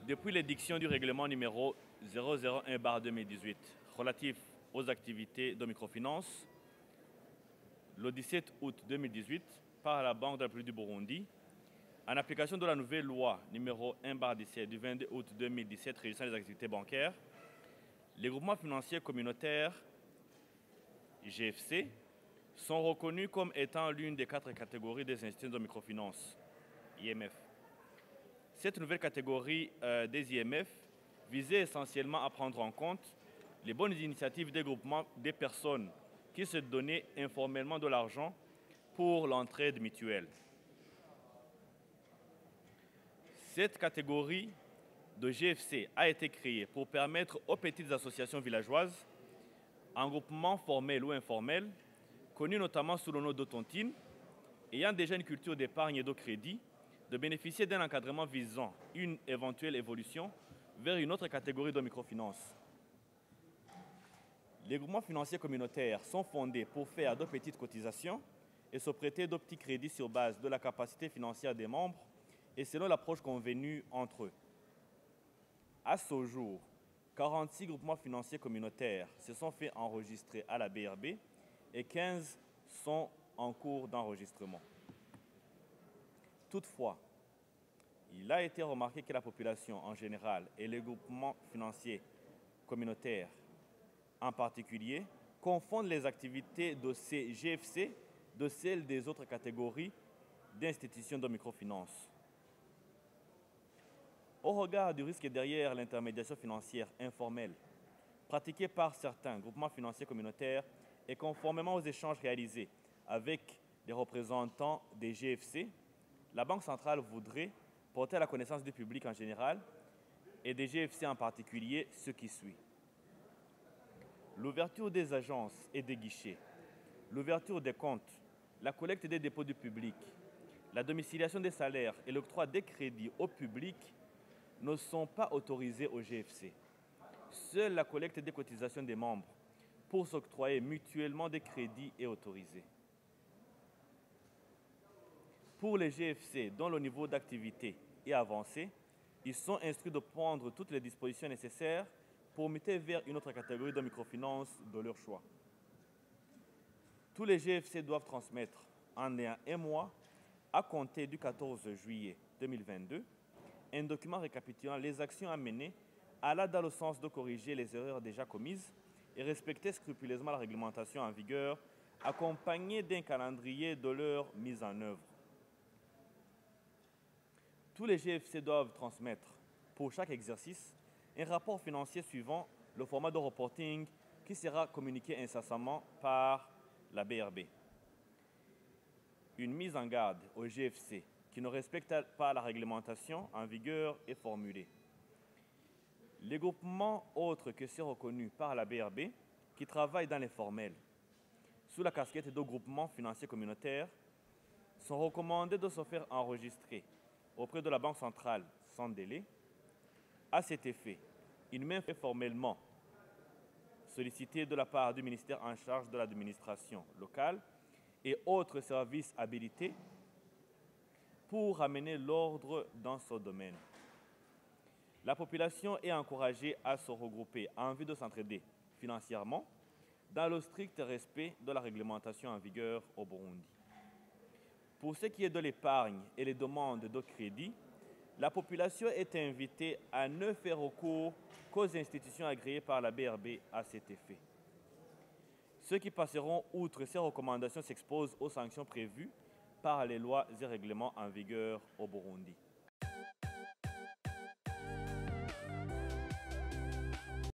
Depuis l'édiction du règlement numéro 001/2018 relatif aux activités de microfinance, le 17 août 2018, par la Banque de la République du Burundi, en application de la nouvelle loi numéro 1/17 du 22 août 2017 régissant les activités bancaires, les groupements financiers communautaires GFC sont reconnus comme étant l'une des 4 catégories des institutions de microfinance, IMF. Cette nouvelle catégorie des IMF visait essentiellement à prendre en compte les bonnes initiatives des groupements des personnes qui se donnaient informellement de l'argent pour l'entraide mutuelle. Cette catégorie de GFC a été créée pour permettre aux petites associations villageoises, en groupement formel ou informel, connus notamment sous le nom d'Otontine, ayant déjà une culture d'épargne et de crédit, de bénéficier d'un encadrement visant une éventuelle évolution vers une autre catégorie de microfinance. Les groupements financiers communautaires sont fondés pour faire de petites cotisations et se prêter de petits crédits sur base de la capacité financière des membres et selon l'approche convenue entre eux. À ce jour, 46 groupements financiers communautaires se sont fait enregistrer à la BRB et 15 sont en cours d'enregistrement. Toutefois, il a été remarqué que la population en général et les groupements financiers communautaires en particulier confondent les activités de ces GFC de celles des autres catégories d'institutions de microfinance. Au regard du risque derrière l'intermédiation financière informelle pratiquée par certains groupements financiers communautaires et conformément aux échanges réalisés avec les représentants des GFC, la Banque centrale voudrait porter à la connaissance du public en général et des GFC en particulier ce qui suit. L'ouverture des agences et des guichets, l'ouverture des comptes, la collecte des dépôts du public, la domiciliation des salaires et l'octroi des crédits au public ne sont pas autorisés au GFC. Seule la collecte des cotisations des membres pour s'octroyer mutuellement des crédits est autorisée. Pour les GFC dont le niveau d'activité est avancé, ils sont instruits de prendre toutes les dispositions nécessaires pour muter vers une autre catégorie de microfinance de leur choix. Tous les GFC doivent transmettre en un mois, à compter du 14 juillet 2022, un document récapitulant les actions à mener allant dans le sens de corriger les erreurs déjà commises et respecter scrupuleusement la réglementation en vigueur, accompagné d'un calendrier de leur mise en œuvre. Tous les GFC doivent transmettre, pour chaque exercice, un rapport financier suivant le format de reporting qui sera communiqué incessamment par la BRB. Une mise en garde au GFC qui ne respectent pas la réglementation en vigueur est formulée. Les groupements autres que ceux reconnus par la BRB qui travaillent dans les formels, sous la casquette de groupements financiers communautaires, sont recommandés de se faire enregistrer auprès de la Banque centrale sans délai. À cet effet, une main fait formellement sollicitée de la part du ministère en charge de l'administration locale et autres services habilités pour amener l'ordre dans ce domaine. La population est encouragée à se regrouper en vue de s'entraider financièrement dans le strict respect de la réglementation en vigueur au Burundi. Pour ce qui est de l'épargne et les demandes de crédit, la population est invitée à ne faire recours qu'aux institutions agréées par la BRB à cet effet. Ceux qui passeront outre ces recommandations s'exposent aux sanctions prévues par les lois et règlements en vigueur au Burundi.